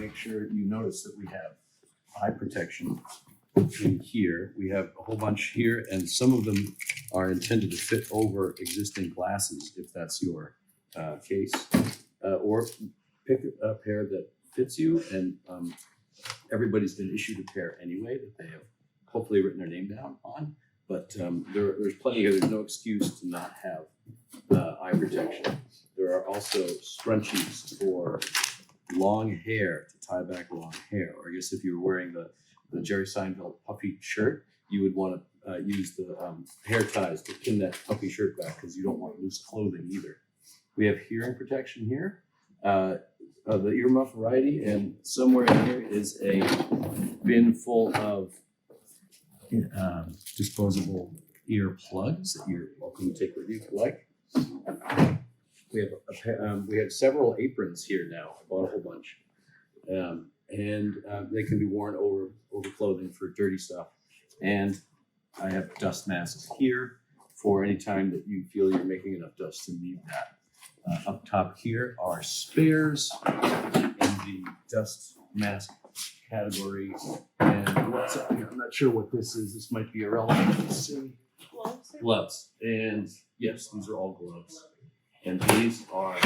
make sure you notice that we have eye protection in here. We have a whole bunch here, and some of them are intended to fit over existing glasses if that's your case, or pick a pair that fits you. And everybody's been issued a pair anyway that they have hopefully written their name down on. But there's plenty here. There's no excuse to not have eye protection. There are also scrunchies for long hair, to tie back long hair. Or I guess if you were wearing the Jerry Seinfeld puffy shirt, you would want to use the hair ties to pin that puffy shirt back because you don't want loose clothing either. We have hearing protection here, the earmuff variety, and somewhere in here is a bin full of disposable ear plugs that you're welcome to take with you if you like. We have several aprons here now. I bought a whole bunch, and they can be worn over clothing for dirty stuff. And I have dust masks here for any time that you feel you're making enough dust to need that. Up top here are spares in the dust mask category. And what's up here? I'm not sure what this is. This might be irrelevant. Let's see. Gloves. And yes, these are all gloves. And these are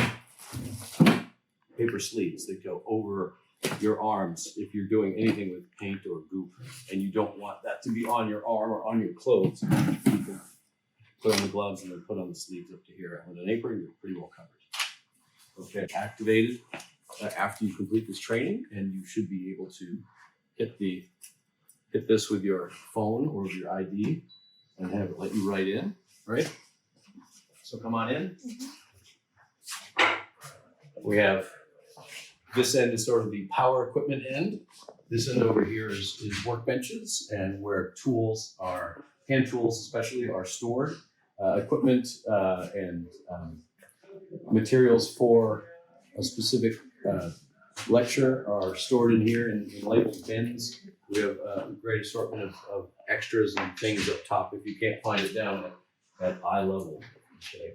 paper sleeves that go over your arms if you're doing anything with paint or goop and you don't want that to be on your arm or on your clothes. You can put on the gloves and then put on the sleeves up to here. And with an apron, you're pretty well covered. Okay, activated after you complete this training, and you should be able to hit this with your phone or with your ID and have it let you right in, right? So come on in. We have this end is sort of the power equipment end. This end over here is workbenches, and where tools are, hand tools especially, are stored. Equipment and materials for a specific lecture are stored in here in labeled bins. We have a great assortment of extras and things up top if you can't find it down at eye level. Okay.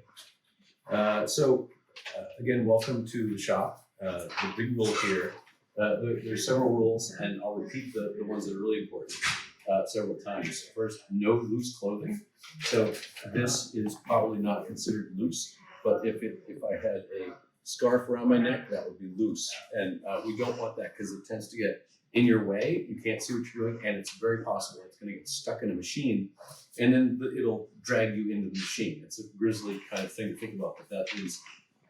Again, welcome to the shop. The big rule here, there's several rules, and I'll repeat the ones that are really important several times. First, no loose clothing. So this is probably not considered loose, but if I had a scarf around my neck, that would be loose. And we don't want that because it tends to get in your way. You can't see what you're doing, and it's very possible it's going to get stuck in a machine, and then it'll drag you into the machine. It's a grisly kind of thing to think about, but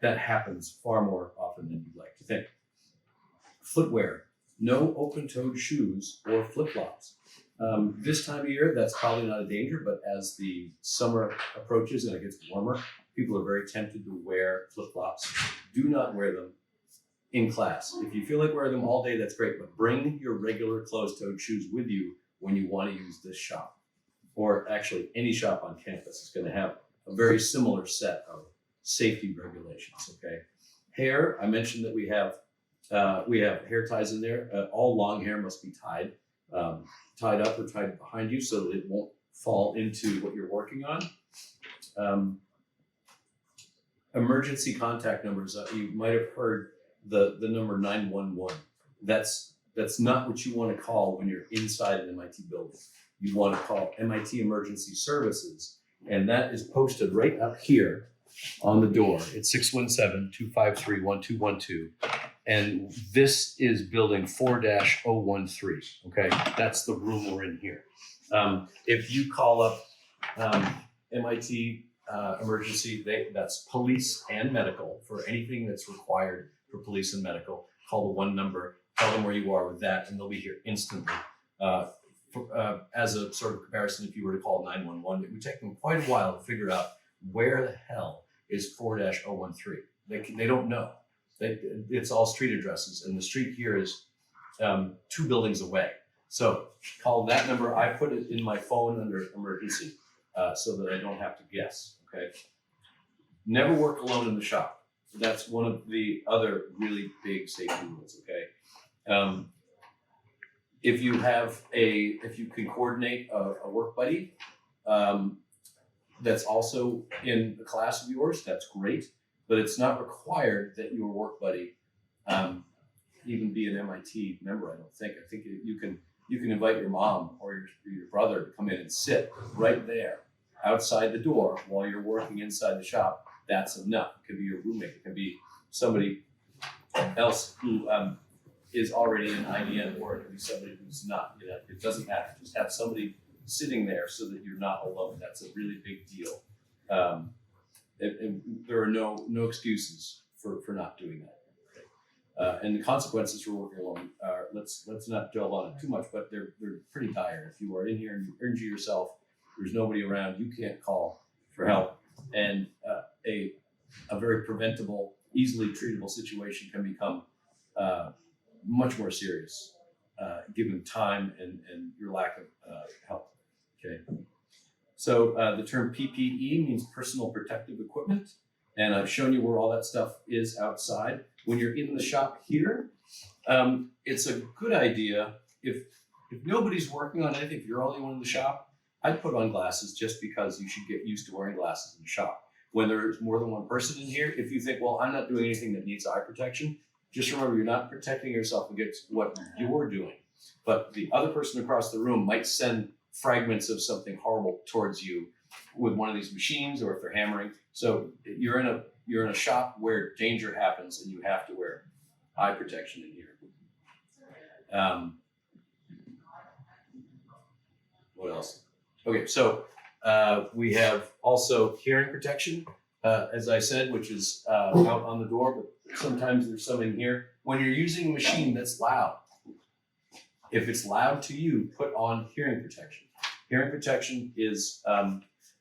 that happens far more often than you'd like to think. Footwear, no open-toed shoes or flip-flops. This time of year, that's probably not a danger, but as the summer approaches and it gets warmer, people are very tempted to wear flip-flops. Do not wear them in class. If you feel like wearing them all day, that's great, but bring your regular closed-toed shoes with you when you want to use this shop. Or actually, any shop on campus is going to have a very similar set of safety regulations, okay? Hair, I mentioned that we have hair ties in there. All long hair must be tied up or tied behind you so that it won't fall into what you're working on. Emergency contact numbers, you might have heard the number 911. That's not what you want to call when you're inside an MIT building. You want to call MIT Emergency Services, and that is posted right up here on the door. It's 617-253-1212. And this is building 4-013, okay? That's the room we're in here. If you call up MIT emergency, that's police and medical. For anything that's required for police and medical, call the one number, tell them where you are with that, and they'll be here instantly. As a sort of comparison, if you were to call 911, it would take them quite a while to figure out where the hell is 4-013. They don't know. It's all street addresses, and the street here is 2 buildings away. So call that number. I put it in my phone under emergency so that I don't have to guess, okay? Never work alone in the shop. That's one of the other really big safety rules, okay? If you can coordinate a work buddy that's also in a class of yours, that's great. But it's not required that your work buddy even be an MIT member. I don't think. I think you can invite your mom or your brother to come in and sit right there outside the door while you're working inside the shop. That's enough. It can be your roommate. It can be somebody else who is already in IDM, or it can be somebody who's not. You know, it doesn't matter. Just have somebody sitting there so that you're not alone. That's a really big deal. And there are no excuses for not doing that. And the consequences for working alone are, let's not delve on it too much, but they're pretty dire. If you are in here and you injure yourself, there's nobody around, you can't call for help, and a very preventable, easily treatable situation can become much more serious given time and your lack of help. Okay. So the term PPE means personal protective equipment, and I've shown you where all that stuff is outside. When you're in the shop here, it's a good idea if nobody's working on anything, if you're the only one in the shop, I'd put on glasses just because you should get used to wearing glasses in the shop. When there's more than one person in here, if you think, well, I'm not doing anything that needs eye protection, just remember you're not protecting yourself against what you're doing, but the other person across the room might send fragments of something horrible towards you with one of these machines, or if they're hammering. So you're in a shop where danger happens, and you have to wear eye protection in here. What else? Okay, so we have also hearing protection, as I said, which is out on the door, but sometimes there's some in here. When you're using a machine that's loud, if it's loud to you, put on hearing protection. Hearing protection is,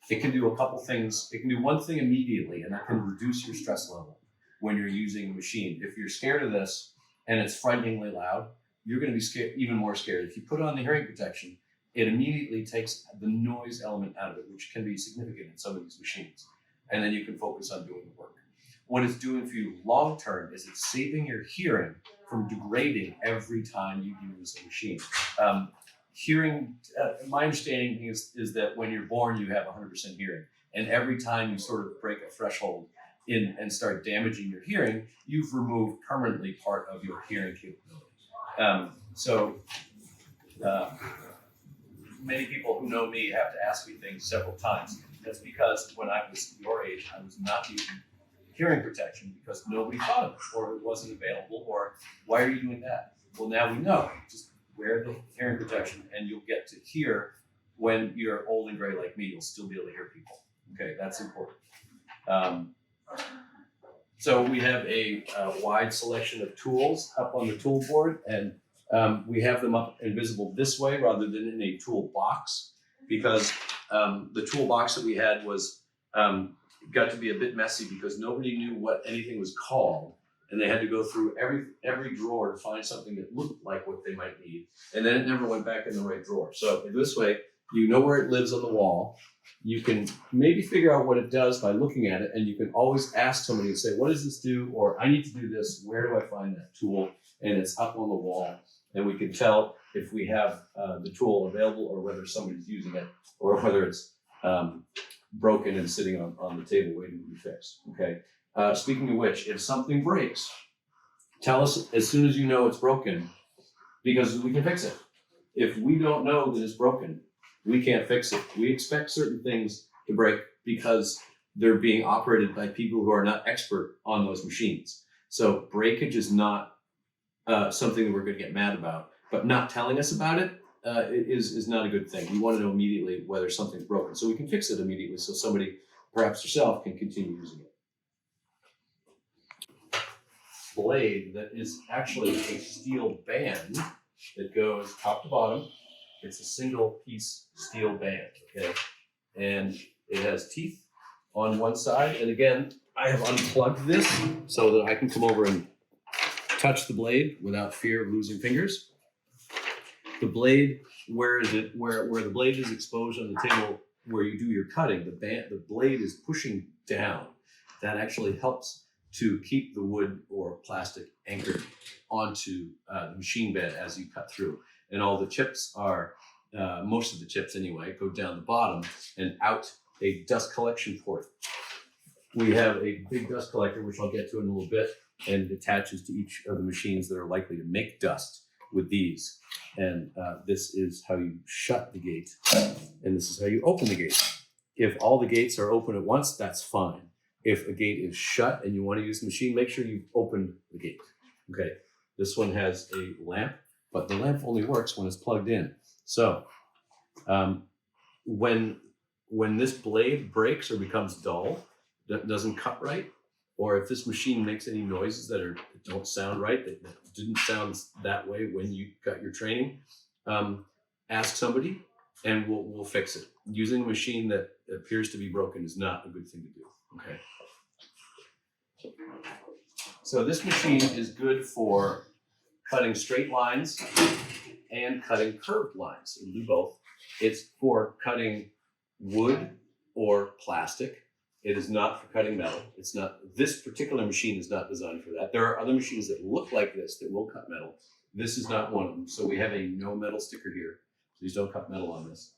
it can do a couple things. It can do one thing immediately, and that can reduce your stress level when you're using a machine. If you're scared of this and it's frighteningly loud, you're going to be scared, even more scared. If you put on the hearing protection, it immediately takes the noise element out of it, which can be significant in some of these machines. And then you can focus on doing the work. What it's doing for you long term is it's saving your hearing from degrading every time you use a machine. Hearing, my understanding is that when you're born, you have 100% hearing. And every time you sort of break a threshold and start damaging your hearing, you've removed permanently part of your hearing capability. Many people who know me have to ask me things several times. That's because when I was your age, I was not using hearing protection because nobody thought of it, or it wasn't available, or why are you doing that? Well, now we know. Just wear the hearing protection and you'll get to hear. When you're old and gray like me, you'll still be able to hear people. Okay, that's important. So we have a wide selection of tools up on the tool board, and we have them up and visible this way rather than in a toolbox, because the toolbox that we had was got to be a bit messy because nobody knew what anything was called, and they had to go through every drawer to find something that looked like what they might need, and then it never went back in the right drawer. So this way, you know where it lives on the wall. You can maybe figure out what it does by looking at it, and you can always ask somebody and say, what does this do? Or I need to do this. Where do I find that tool? And it's up on the wall, and we can tell if we have the tool available or whether somebody's using it, or whether it's broken and sitting on the table waiting to be fixed. Okay. Speaking of which, if something breaks, tell us as soon as you know it's broken, because we can fix it. If we don't know that it's broken, we can't fix it. We expect certain things to break because they're being operated by people who are not expert on those machines. So breakage is not something that we're going to get mad about, but not telling us about it is not a good thing. We want to know immediately whether something's broken, so we can fix it immediately, so somebody, perhaps yourself, can continue using it. Blade that is actually a steel band that goes top to bottom. It's a single piece steel band, okay? And it has teeth on one side. And again, I have unplugged this so that I can come over and touch the blade without fear of losing fingers. The blade, where the blade is exposed on the table where you do your cutting, the blade is pushing down. That actually helps to keep the wood or plastic anchored onto the machine bed as you cut through. And all the chips are, most of the chips anyway, go down the bottom and out a dust collection port. We have a big dust collector, which I'll get to in a little bit, and it attaches to each of the machines that are likely to make dust with these. And this is how you shut the gate, and this is how you open the gate. If all the gates are open at once, that's fine. If a gate is shut and you want to use the machine, make sure you've opened the gate. Okay, this one has a lamp, but the lamp only works when it's plugged in. So when this blade breaks or becomes dull, that doesn't cut right, or if this machine makes any noises that don't sound right, that didn't sound that way when you got your training, ask somebody and we'll fix it. Using a machine that appears to be broken is not a good thing to do, okay? So this machine is good for cutting straight lines and cutting curved lines. It'll do both. It's for cutting wood or plastic. It is not for cutting metal. It's not, this particular machine is not designed for that. There are other machines that look like this that will cut metal. This is not one of them. So we have a no metal sticker here. Please don't cut metal on this.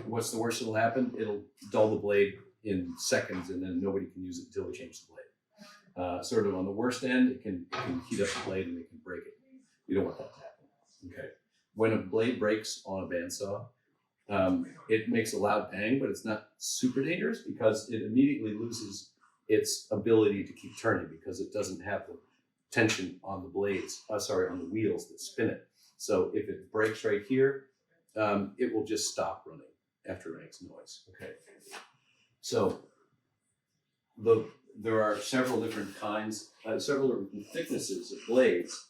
What's the worst that'll happen? It'll dull the blade in seconds and then nobody can use it until we change the blade. Sort of on the worst end, it can heat up the blade and it can break it. You don't want that to happen. Okay. When a blade breaks on a bandsaw, it makes a loud bang, but it's not super dangerous because it immediately loses its ability to keep turning because it doesn't have the tension on the blades, on the wheels that spin it. So if it breaks right here, it will just stop running after it makes noise. Okay. So there are several different kinds, several different thicknesses of blades.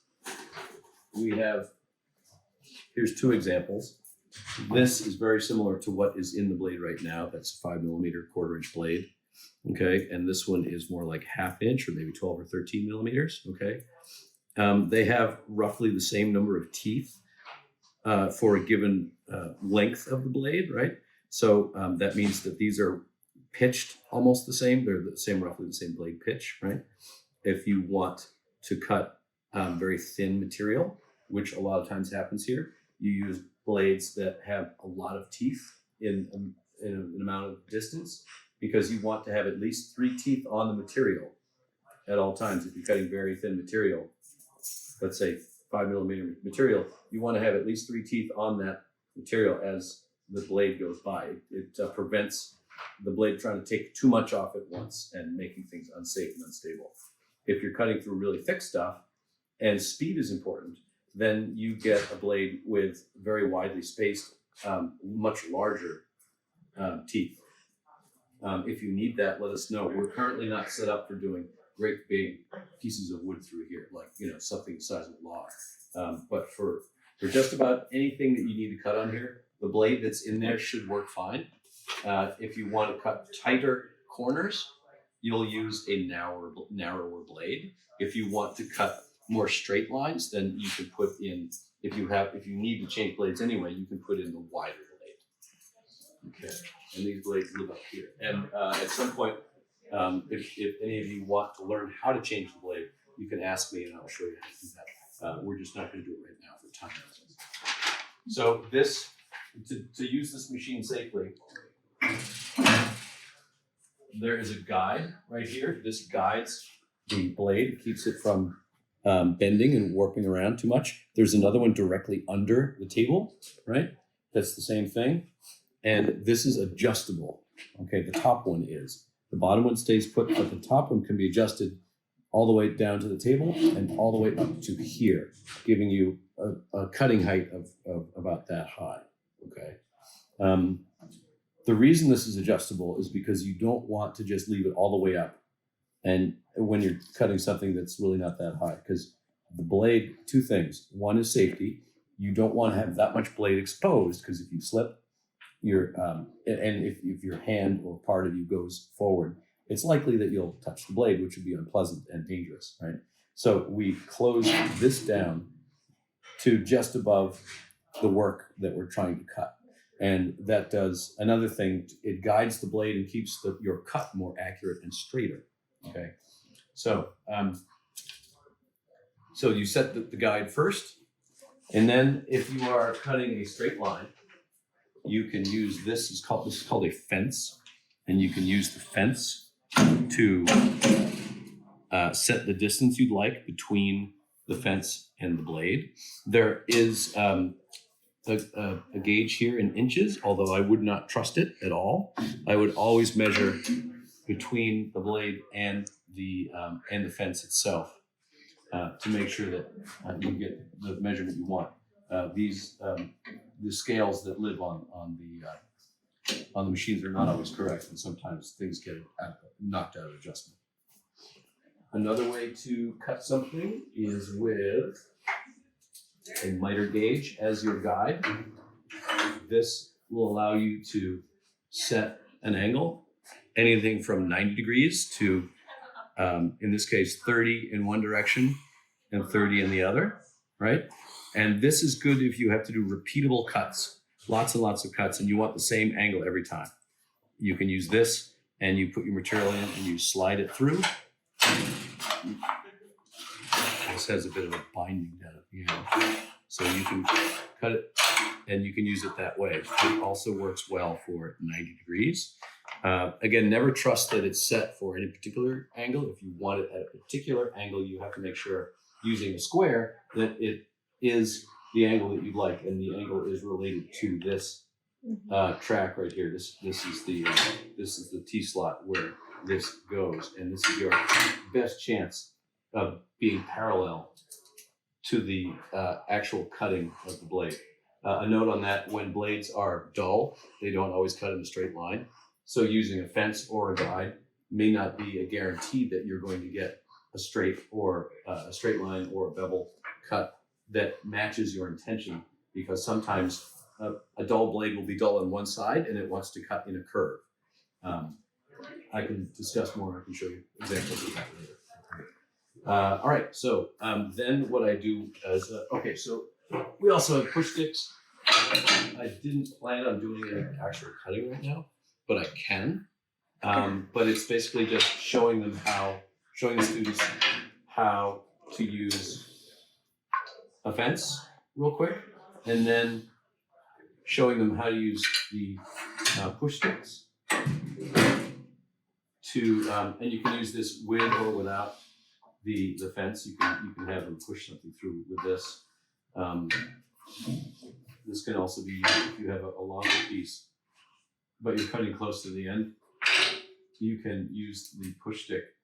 We have, here's two examples. This is very similar to what is in the blade right now. That's a 5mm, 1/4-inch blade. Okay, and this one is more like 1/2 inch or maybe 12 or 13 millimeters. Okay, they have roughly the same number of teeth for a given length of the blade, right? So that means that these are pitched almost the same. They're the same, roughly the same blade pitch, right? If you want to cut very thin material, which a lot of times happens here, you use blades that have a lot of teeth in an amount of distance because you want to have at least 3 teeth on the material at all times. If you're cutting very thin material, let's say 5mm material, you want to have at least 3 teeth on that material as the blade goes by. It prevents the blade trying to take too much off at once and making things unsafe and unstable. If you're cutting through really thick stuff and speed is important, then you get a blade with very widely spaced, much larger teeth. If you need that, let us know. We're currently not set up for doing great big pieces of wood through here, like something the size of a log. But for just about anything that you need to cut on here, the blade that's in there should work fine. If you want to cut tighter corners, you'll use a narrower blade. If you want to cut more straight lines, then you can put in, if you need to change blades anyway, you can put in the wider blade. Okay, and these blades live up here. And at some point, if any of you want to learn how to change the blade, you can ask me and I'll show you how to do that. We're just not going to do it right now for time reasons. So to use this machine safely, there is a guide right here. This guides the blade. It keeps it from bending and warping around too much. There's another one directly under the table, right? That's the same thing. And this is adjustable. Okay, the top one is. The bottom one stays put, but the top one can be adjusted all the way down to the table and all the way up to here, giving you a cutting height of about that high, okay? The reason this is adjustable is because you don't want to just leave it all the way up and when you're cutting something that's really not that high, because the blade, two things. One is safety. You don't want to have that much blade exposed because if you slip, and if your hand or part of you goes forward, it's likely that you'll touch the blade, which would be unpleasant and dangerous, right? So we close this down to just above the work that we're trying to cut. And that does another thing. It guides the blade and keeps your cut more accurate and straighter. Okay, so you set the guide first, and then if you are cutting a straight line, you can use this is called a fence, and you can use the fence to set the distance you'd like between the fence and the blade. There is a gauge here in inches, although I would not trust it at all. I would always measure between the blade and the fence itself to make sure that you get the measurement you want. The scales that live on the machines are not always correct, and sometimes things get knocked out of adjustment. Another way to cut something is with a miter gauge as your guide. This will allow you to set an angle, anything from 90 degrees to, in this case, 30 in one direction and 30 in the other, right? And this is good if you have to do repeatable cuts, lots and lots of cuts, and you want the same angle every time. You can use this, and you put your material in and you slide it through. This has a bit of a binding down at the end, so you can cut it and you can use it that way. It also works well for 90 degrees. Again, never trust that it's set for any particular angle. If you want it at a particular angle, you have to make sure, using a square, that it is the angle that you'd like, and the angle is related to this track right here. This is the T slot where this goes, and this is your best chance of being parallel to the actual cutting of the blade. A note on that: when blades are dull, they don't always cut in a straight line. So using a fence or a guide may not be a guarantee that you're going to get a straight line or a bevel cut that matches your intention, because sometimes a dull blade will be dull on one side and it wants to cut in a curve. I can discuss more. I can show you examples of that later. All right, so then what I do is, okay, so we also have push sticks. I didn't plan on doing any actual cutting right now, but I can. But it's basically just showing the students how to use a fence real quick, and then showing them how to use the push sticks to, and you can use this with or without the fence. You can have them push something through with this. This can also be used if you have a longer piece, but you're cutting close to the end. You can use the push stick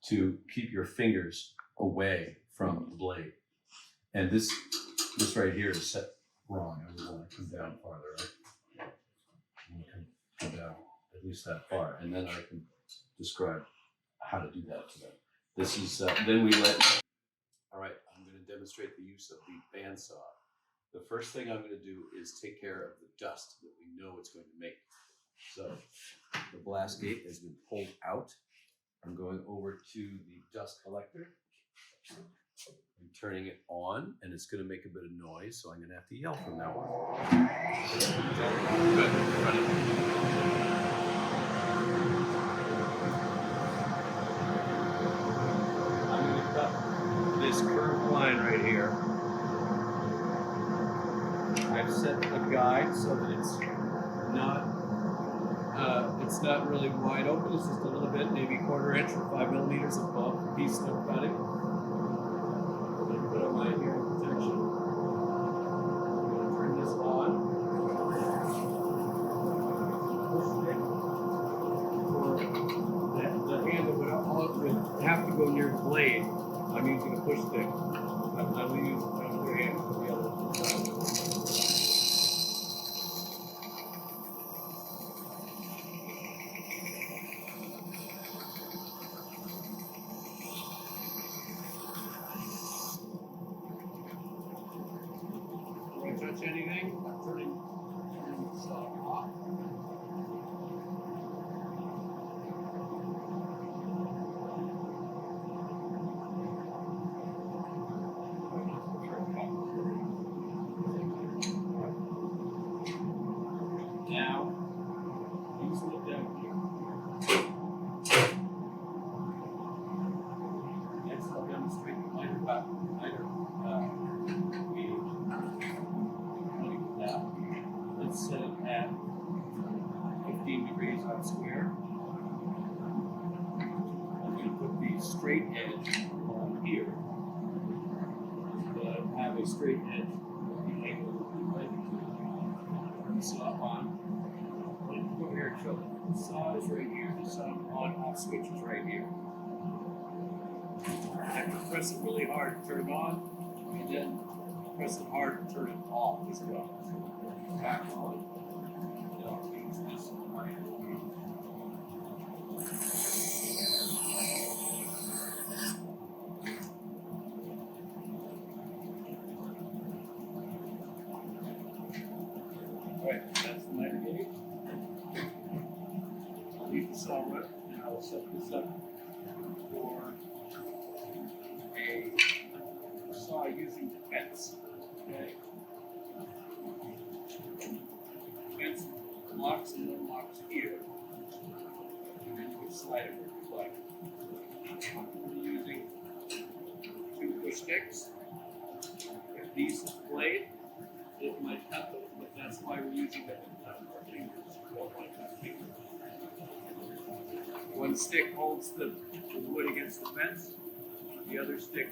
to keep your fingers away from the blade. And this right here is set wrong. I would want to come down farther, right? You can come down at least that far, and then I can describe how to do that to them. This is, then we all right, I'm going to demonstrate the use of the bandsaw. The first thing I'm going to do is take care of the dust that we know it's going to make. So the blast gate has been pulled out. I'm going over to the dust collector. I'm turning it on, and it's going to make a bit of noise, so I'm going to have to yell from now on. Good, running. I'm going to cut this curved line right here. I've set the guide so that it's not really wide open. It's just a little bit, maybe 1/4 inch or 5 millimeters above the piece that I'm cutting. I'm going to put on my hearing protection. I'm going to turn this on. For the hand that would have to go near the blade, I'm using a push stick. I'm going to use another hand for the other side. Touch anything, I'm turning the stock off. straight edge along here, but have a straight edge being able to turn the saw on. Go here and show them. The saw is right here, the saw on-off switch is right here. I have to press it really hard to turn it on, and then press it hard to turn it off as well. So back on. Then I'll use this wire. Alright, that's the miter gauge. I'll leave the saw run, and I'll set this up for a saw using the fence. Okay. Fence locks and unlocks here. And then you can slide it where you like. I'm using 2 push sticks. If these blade, it might cut them, but that's why we're using them in our fingers. We don't want to cut fingers. One stick holds the wood against the fence, the other stick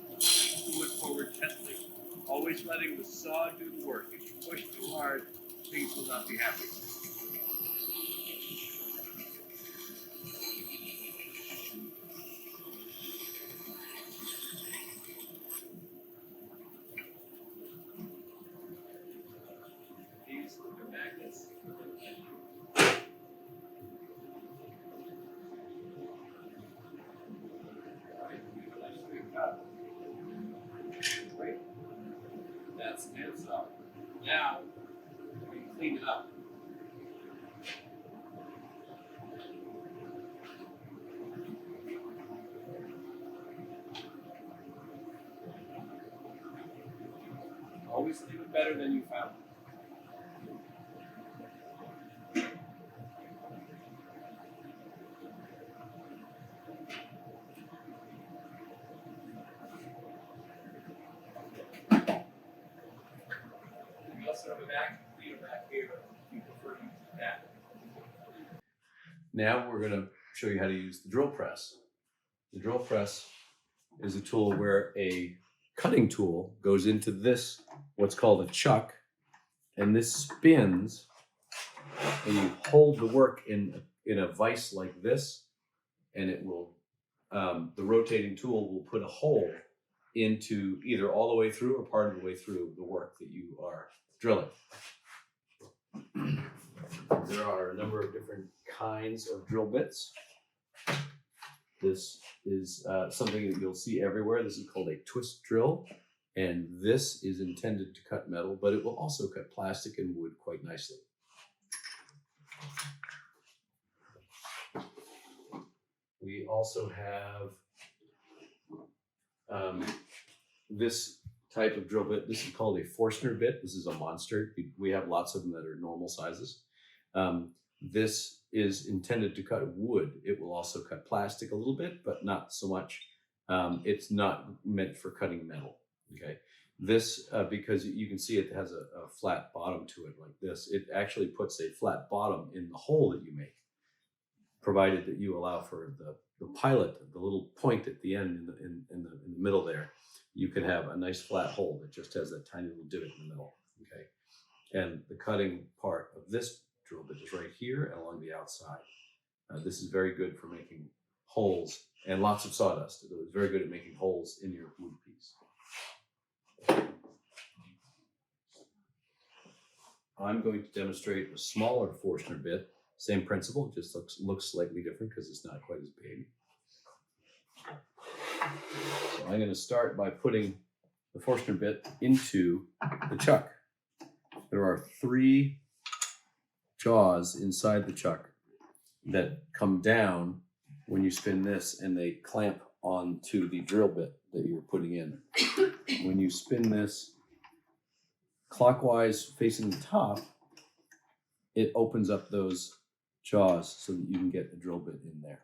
pulls the wood forward gently, always letting the saw do the work. If you push too hard, things will not be happy. These are magnets. Right. That's it. So now we can clean it up. Always leave it better than you found it. We also have a vacuum cleaner back here if you prefer to use that. Now we're going to show you how to use the drill press. The drill press is a tool where a cutting tool goes into this, what's called a chuck, and this spins, and you hold the work in a vise like this, and it will, the rotating tool will put a hole into either all the way through or part of the way through the work that you are drilling. There are a number of different kinds of drill bits. This is something that you'll see everywhere. This is called a twist drill, and this is intended to cut metal, but it will also cut plastic and wood quite nicely. We also have this type of drill bit. This is called a Forstner bit. This is a monster. We have lots of them that are normal sizes. This is intended to cut wood. It will also cut plastic a little bit, but not so much. It's not meant for cutting metal. Okay. This, because you can see it has a flat bottom to it like this, it actually puts a flat bottom in the hole that you make, provided that you allow for the pilot, the little point at the end in the middle there. You can have a nice flat hole that just has that tiny little divot in the middle. Okay. And the cutting part of this drill bit is right here and along the outside. This is very good for making holes and lots of sawdust. It's very good at making holes in your wood piece. I'm going to demonstrate a smaller Forstner bit. Same principle, just looks slightly different because it's not quite as big. So I'm going to start by putting the Forstner bit into the chuck. There are 3 jaws inside the chuck that come down when you spin this, and they clamp onto the drill bit that you're putting in. When you spin this clockwise facing the top, it opens up those jaws so that you can get a drill bit in there.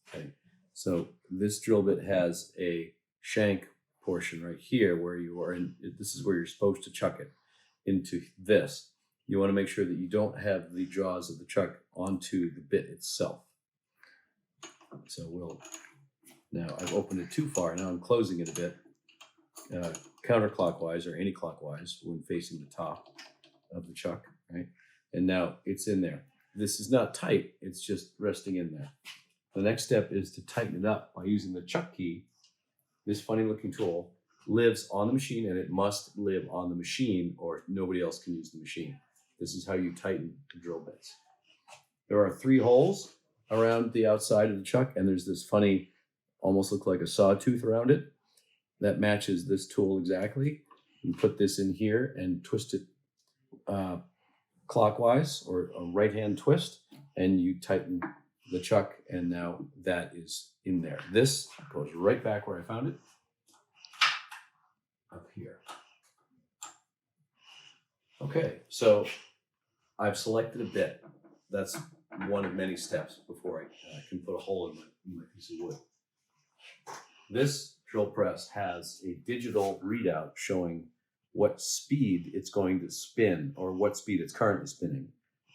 Okay, so this drill bit has a shank portion right here where you are in. This is where you're supposed to chuck it into this. You want to make sure that you don't have the jaws of the chuck onto the bit itself. So we'll Now I've opened it too far. Now I'm closing it a bit, counterclockwise or anti-clockwise when facing the top of the chuck, right? And now it's in there. This is not tight, it's just resting in there. The next step is to tighten it up by using the chuck key. This funny looking tool lives on the machine, and it must live on the machine or nobody else can use the machine. This is how you tighten the drill bits. There are 3 holes around the outside of the chuck, and there's this funny, almost look like a sawtooth around it that matches this tool exactly. You put this in here and twist it clockwise or a right hand twist, and you tighten the chuck, and now that is in there. This goes right back where I found it, up here. Okay, so I've selected a bit. That's one of many steps before I can put a hole in my piece of wood. This drill press has a digital readout showing what speed it's going to spin, or what speed it's currently spinning.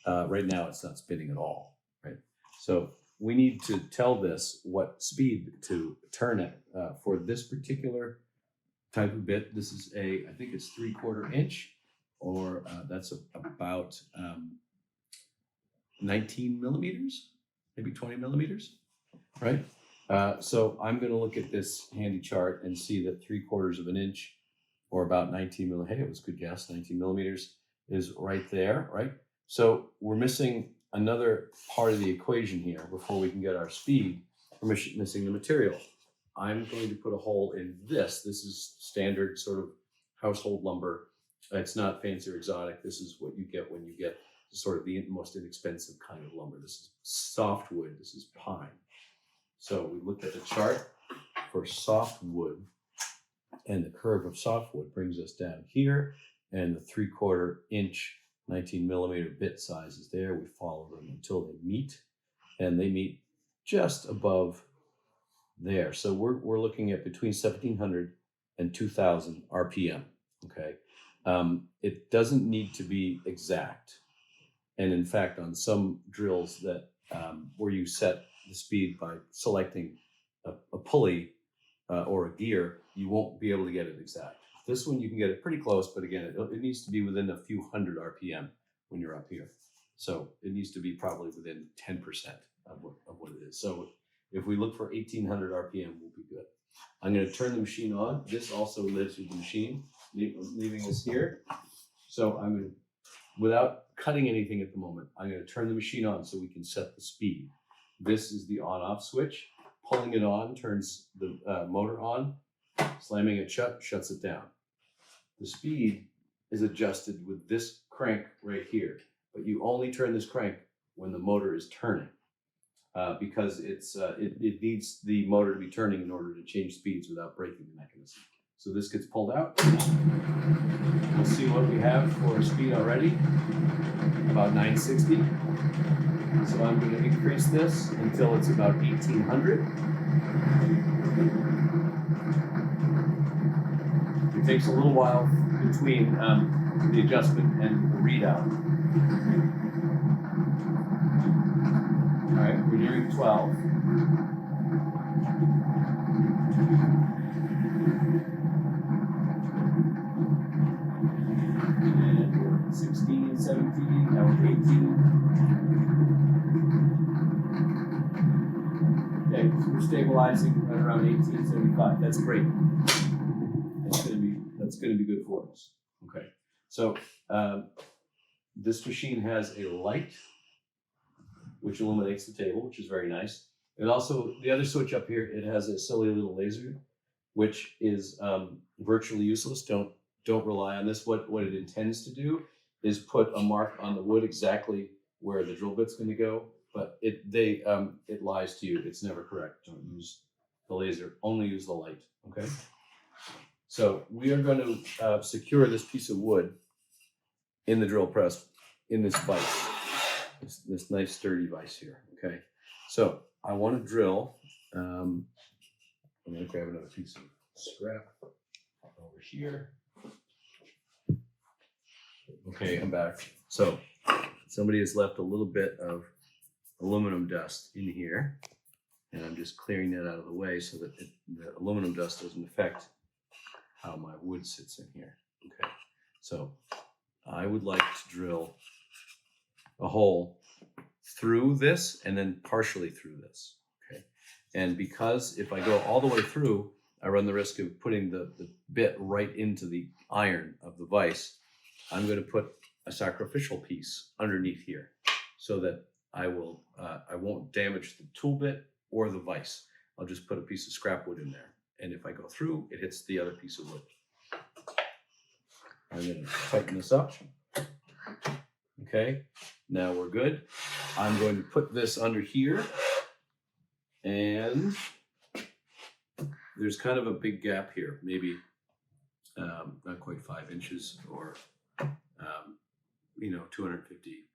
Right now it's not spinning at all, right? So we need to tell this what speed to turn it for this particular type of bit. This is I think it's 3/4 inch, or that's about 19 millimeters, maybe 20 millimeters, right? So I'm going to look at this handy chart and see that 3/4 of an inch, or about 19 millimeters, hey, it was a good guess, 19 millimeters is right there, right? So we're missing another part of the equation here before we can get our speed. We're missing the material. I'm going to put a hole in this. This is standard sort of household lumber. It's not fancy or exotic. This is what you get when you get sort of the most inexpensive kind of lumber. This is softwood. This is pine. So we looked at the chart for softwood, and the curve of softwood brings us down here, and the 3/4 inch 19 millimeter bit size is there. We follow them until they meet, and they meet just above there. So we're looking at between 1700 and 2000 RPM, okay? It doesn't need to be exact. And in fact, on some drills that where you set the speed by selecting a pulley or a gear, you won't be able to get it exact. This one you can get it pretty close, but again, it needs to be within a few hundred RPM when you're up here. So it needs to be probably within 10% of what it is. So if we look for 1800 RPM, we'll be good. I'm going to turn the machine on. This also lives with the machine, leaving this here. So I'm going to, without cutting anything at the moment, I'm going to turn the machine on so we can set the speed. This is the on-off switch. Pulling it on turns the motor on. Slamming it shut shuts it down. The speed is adjusted with this crank right here, but you only turn this crank when the motor is turning, because it needs the motor to be turning in order to change speeds without breaking the mechanism. So this gets pulled out. We'll see what we have for speed already, about 960. So I'm going to increase this until it's about 1800. It takes a little while between the adjustment and the readout. All right, we're nearing 12. And we're at 16, 17, now we're 18. Okay, so we're stabilizing right around 1875. That's great. That's going to be good for us. Okay, so this machine has a light which illuminates the table, which is very nice. It also, the other switch up here, it has a silly little laser, which is virtually useless. Don't rely on this. What it intends to do is put a mark on the wood exactly where the drill bit's going to go, but it lies to you. It's never correct. Don't use the laser. Only use the light. Okay. So we are going to secure this piece of wood in the drill press in this vise, this nice sturdy vise here. Okay. So I want to drill. I'm going to grab another piece of scrap over here. Okay, I'm back. So somebody has left a little bit of aluminum dust in here. And I'm just clearing that out of the way so that the aluminum dust doesn't affect how my wood sits in here. Okay, so I would like to drill a hole through this and then partially through this. Okay, and because if I go all the way through, I run the risk of putting the bit right into the iron of the vise. I'm going to put a sacrificial piece underneath here so that I won't damage the tool bit or the vise. I'll just put a piece of scrap wood in there. And if I go through, it hits the other piece of wood. I'm going to tighten this up. Okay, now we're good. I'm going to put this under here, and there's kind of a big gap here, maybe not quite 5 inches or 250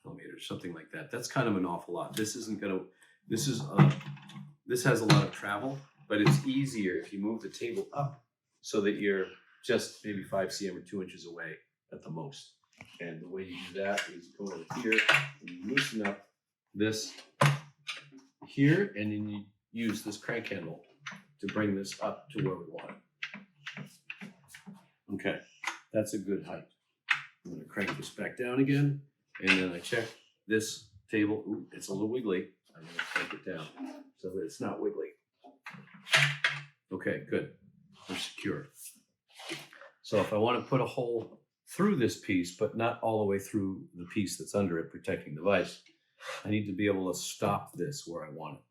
millimeters, something like that. That's kind of an awful lot. This has a lot of travel, but it's easier if you move the table up so that you're just maybe 5 cm or 2 inches away at the most. And the way you do that is go over here and you loosen up this here, and then you use this crank handle to bring this up to where we want it. Okay, that's a good height. I'm going to crank this back down again, and then I check this table. Ooh, it's a little wiggly. I'm going to crank it down so that it's not wiggly. Okay, good. We're secure. So if I want to put a hole through this piece, but not all the way through the piece that's under it, protecting the vise, I need to be able to stop this where I want it.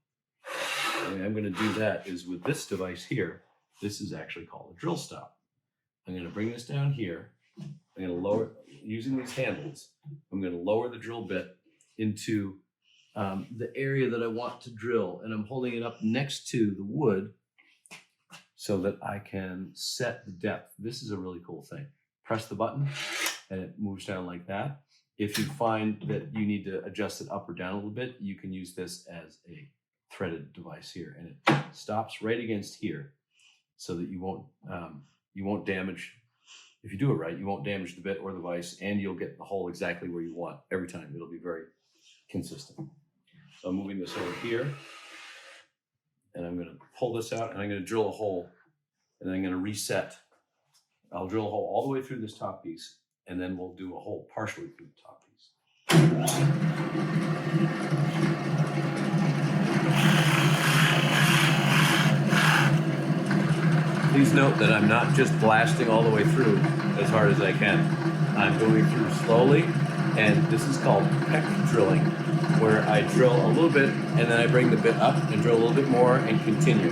The way I'm going to do that is with this device here. This is actually called a drill stop. I'm going to bring this down here. I'm going to lower, using these handles, I'm going to lower the drill bit into the area that I want to drill, and I'm holding it up next to the wood so that I can set the depth. This is a really cool thing. Press the button and it moves down like that. If you find that you need to adjust it up or down a little bit, you can use this as a threaded device here, and it stops right against here so that you won't damage. If you do it right, you won't damage the bit or the vise, and you'll get the hole exactly where you want every time. It'll be very consistent. So I'm moving this over here, and I'm going to pull this out, and I'm going to drill a hole, and then I'm going to reset. I'll drill a hole all the way through this top piece, and then we'll do a hole partially through the top piece. Please note that I'm not just blasting all the way through as hard as I can. I'm going through slowly, and this is called peck drilling, where I drill a little bit, and then I bring the bit up and drill a little bit more and continue.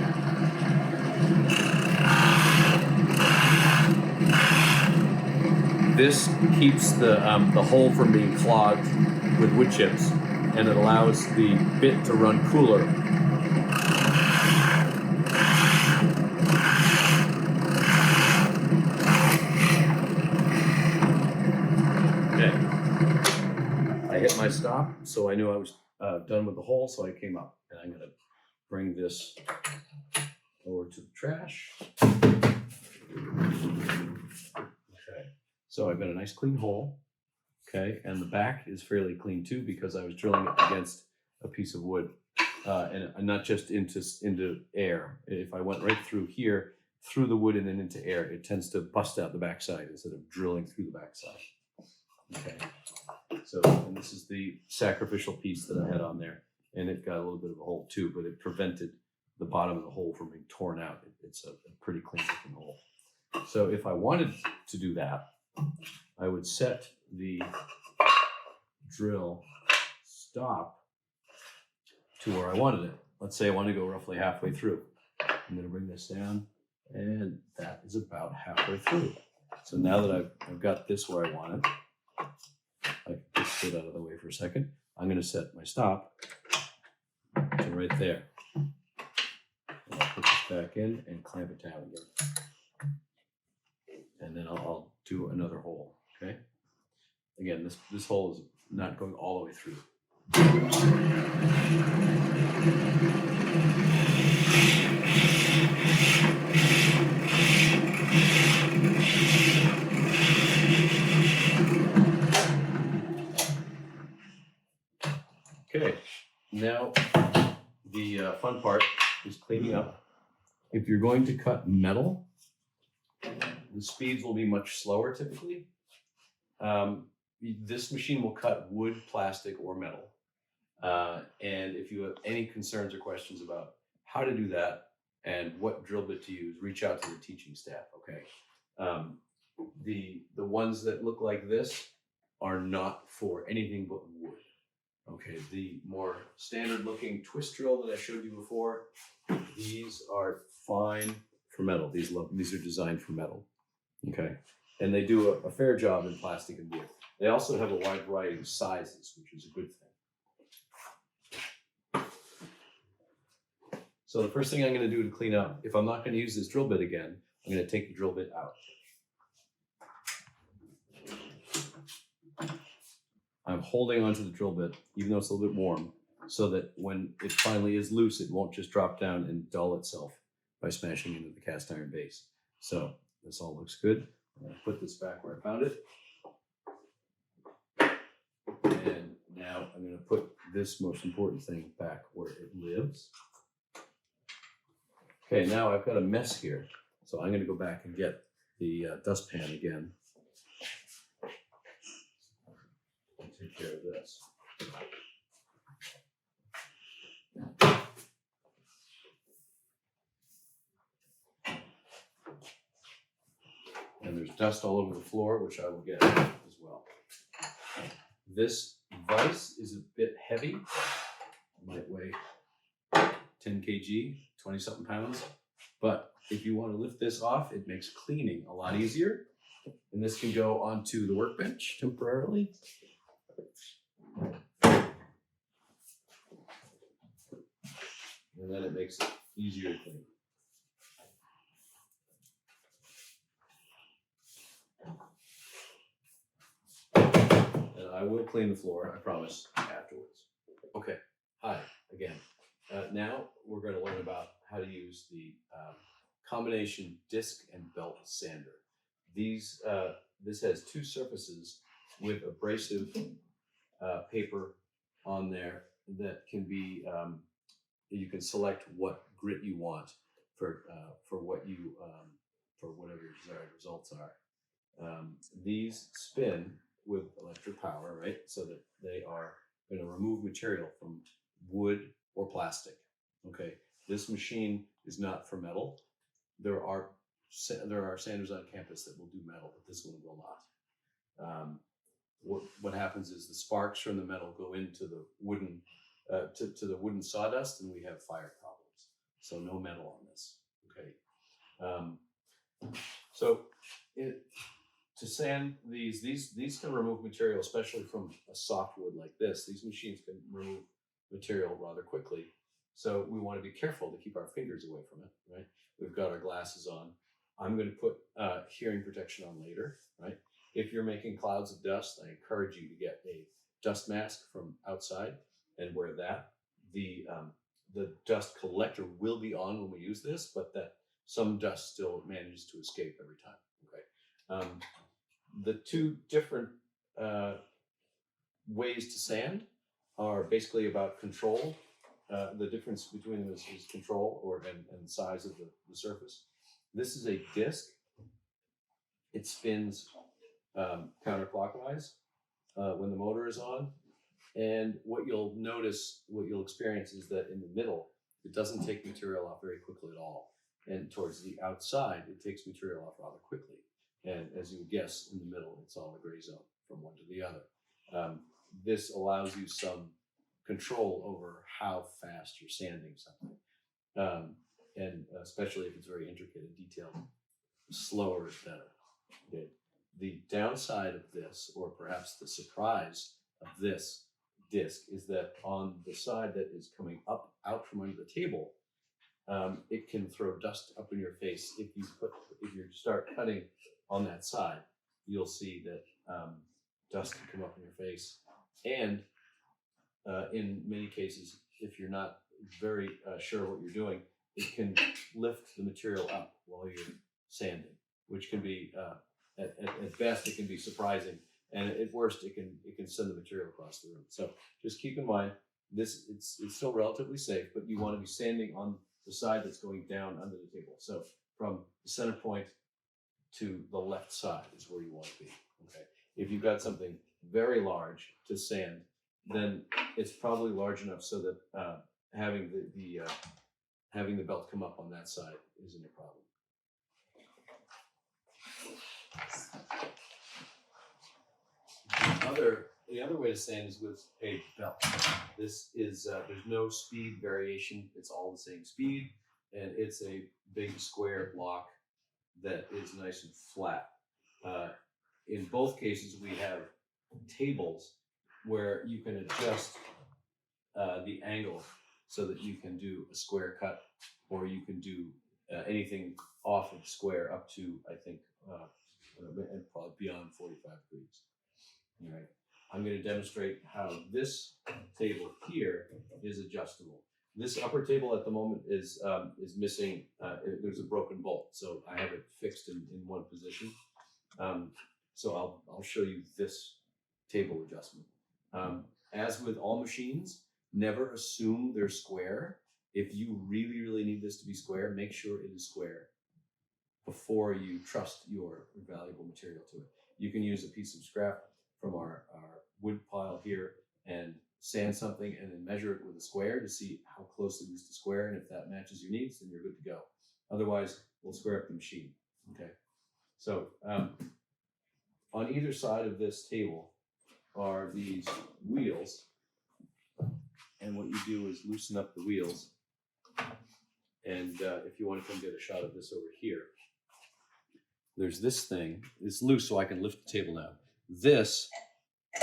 This keeps the hole from being clogged with wood chips, and it allows the bit to run cooler. Okay, I hit my stop, so I knew I was done with the hole, so I came up, and I'm going to bring this over to the trash. So I've got a nice clean hole, okay, and the back is fairly clean too because I was drilling it against a piece of wood, and not just into air. If I went right through here, through the wood and then into air, it tends to bust out the backside instead of drilling through the backside. Okay, so and this is the sacrificial piece that I had on there, and it got a little bit of a hole too, but it prevented the bottom of the hole from being torn out. It's a pretty clean looking hole. So if I wanted to do that, I would set the drill stop to where I wanted it. Let's say I want to go roughly halfway through. I'm going to bring this down, and that is about halfway through. So now that I've got this where I want it, I can just get out of the way for a second. I'm going to set my stop to right there. And I'll put this back in and clamp it down again. And then I'll do another hole, okay? Again, this hole is not going all the way through. Okay, now the fun part cleaning up. If you're going to cut metal, the speeds will be much slower typically. This machine will cut wood, plastic, or metal. And if you have any concerns or questions about how to do that and what drill bit to use, reach out to the teaching staff, okay? The ones that look like this are not for anything but wood. Okay, the more standard looking twist drill that I showed you before, these are fine for metal. These are designed for metal, okay? And they do a fair job in plastic and wood. They also have a wide variety of sizes, which is a good thing. So the first thing I'm going to do to clean up, if I'm not going to use this drill bit again, I'm going to take the drill bit out. I'm holding onto the drill bit, even though it's a little bit warm, so that when it finally is loose, it won't just drop down and dull itself by smashing into the cast iron base. So this all looks good. I'm going to put this back where I found it. And now I'm going to put this most important thing back where it lives. Okay, now I've got a mess here. So I'm going to go back and get the dustpan again. Take care of this. And there's dust all over the floor, which I will get as well. This vise is a bit heavy. It might weigh 10 kg, 20 something pounds. But if you want to lift this off, it makes cleaning a lot easier. And this can go onto the workbench temporarily. And then it makes it easier to clean. And I will clean the floor, I promise, afterwards. Okay, hi again. Now we're going to learn about how to use the combination disc and belt sander. This has two surfaces with abrasive paper on there that can be, you can select what grit you want for whatever your desired results are. These spin with electric power, right? So that they are going to remove material from wood or plastic. Okay, this machine is not for metal. There are sanders on campus that will do metal, but this one will not. What happens is the sparks from the metal go into the wooden to the wooden sawdust, and we have fire problems. So no metal on this. Okay. To sand these can remove material, especially from a soft wood like this. These machines can remove material rather quickly. So we want to be careful to keep our fingers away from it, right? We've got our glasses on. I'm going to put hearing protection on later, right? If you're making clouds of dust, I encourage you to get a dust mask from outside and wear that. The dust collector will be on when we use this, but that some dust still manages to escape every time, okay? The two different ways to sand are basically about control. The difference between them is control and size of the surface. This is a disc. It spins counterclockwise when the motor is on. And what you'll experience is that in the middle, it doesn't take material off very quickly at all. And towards the outside, it takes material off rather quickly. And as you would guess, in the middle, it's all a gray zone from one to the other. This allows you some control over how fast you're sanding something. And especially if it's very intricate and detailed, slower is better. Okay. The downside of this, or perhaps the surprise of this disc, is that on the side that is coming out from under the table, it can throw dust up in your face. If you start cutting on that side, you'll see that dust can come up in your face. And in many cases, if you're not very sure what you're doing, it can lift the material up while you're sanding, which can be, at best, it can be surprising. And at worst, it can send the material across the room. So just keep in mind, it's still relatively safe, but you want to be sanding on the side that's going down under the table. So from the center point to the left side is where you want to be. Okay. If you've got something very large to sand, then it's probably large enough so that having the belt come up on that side isn't a problem. The other way to sand is with a belt. This is there's no speed variation. It's all the same speed, and it's a big square block that is nice and flat. In both cases, we have tables where you can adjust the angle so that you can do a square cut, or you can do anything off of square up to, I think, and probably beyond 45 degrees. All right. I'm going to demonstrate how this table here is adjustable. This upper table at the moment is missing. There's a broken bolt, so I have it fixed in one position. So I'll show you this table adjustment. As with all machines, never assume they're square. If you really need this to be square, make sure it is square before you trust your valuable material to it. You can use a piece of scrap from our wood pile here and sand something and then measure it with a square to see how close it is to square, and if that matches your needs, then you're good to go. Otherwise, we'll square up the machine. Okay. So on either side of this table are these wheels, and what you do is loosen up the wheels. And if you want to come get a shot of this over here, there's this thing. It's loose, so I can lift the table now. This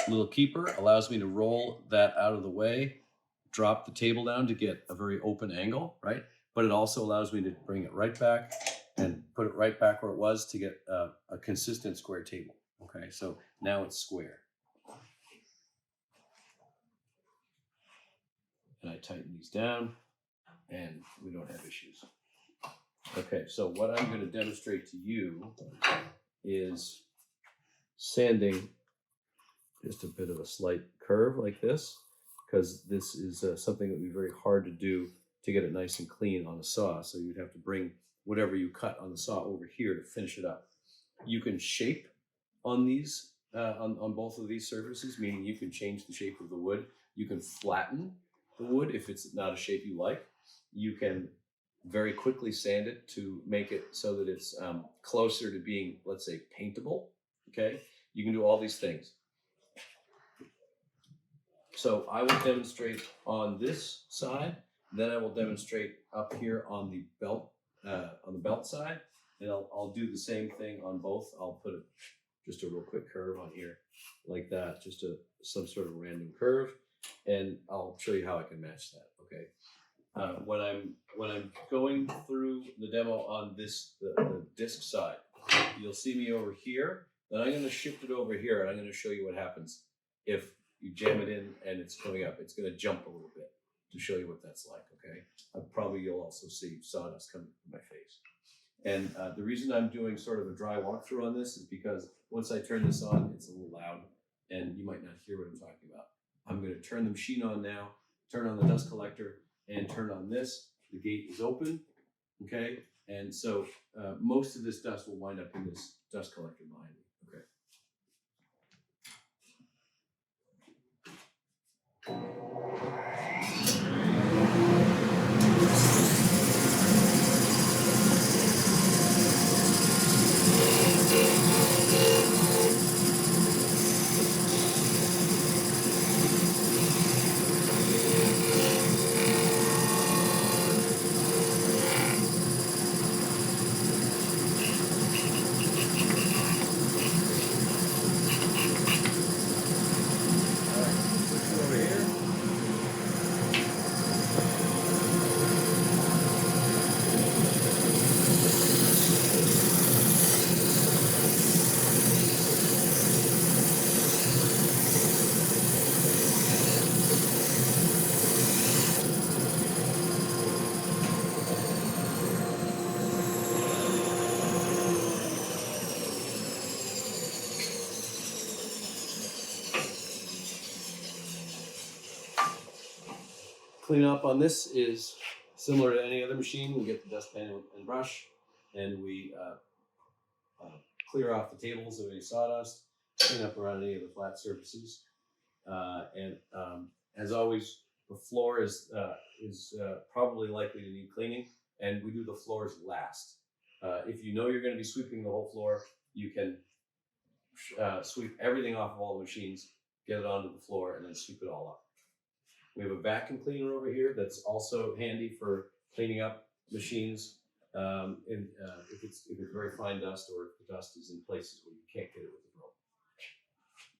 little keeper allows me to roll that out of the way, drop the table down to get a very open angle, right? But it also allows me to bring it right back and put it right back where it was to get a consistent square table. Okay, so now it's square. And I tighten these down, and we don't have issues. Okay, so what I'm going to demonstrate to you is sanding just a bit of a slight curve like this, because this is something that would be very hard to do to get it nice and clean on a saw. So you'd have to bring whatever you cut on the saw over here to finish it up. You can shape on these, on both of these surfaces, meaning you can change the shape of the wood. You can flatten the wood if it's not a shape you like. You can very quickly sand it to make it so that it's closer to being, let's say, paintable. Okay, you can do all these things. So I will demonstrate on this side, then I will demonstrate up here on the belt side, and I'll do the same thing on both. I'll put just a real quick curve on here like that, just some sort of random curve, and I'll show you how I can match that. Okay. When I'm going through the demo on the disc side, you'll see me over here. Then I'm going to shift it over here, and I'm going to show you what happens if you jam it in and it's coming up. It's going to jump a little bit to show you what that's like. Okay. Probably you'll also see sawdust coming from my face. And the reason I'm doing sort of a dry walkthrough on this is because once I turn this on, it's a little loud, and you might not hear what I'm talking about. I'm going to turn the machine on now, turn on the dust collector, and turn on this. The gate is open, okay? And so most of this dust will wind up in this dust collector behind me, okay? Clean up on this is Similar to any other machine, we get the dustpan and brush, and we clear off the tables of any sawdust, clean up around any of the flat surfaces, and as always, the floor is probably likely to need cleaning, and we do the floors last. If you know you're going to be sweeping the whole floor, you can sweep everything off of all the machines, get it onto the floor, and then sweep it all up. We have a vacuum cleaner over here that's also handy for cleaning up machines, if it's very fine dust or if the dust is in places where you can't get it with the broom.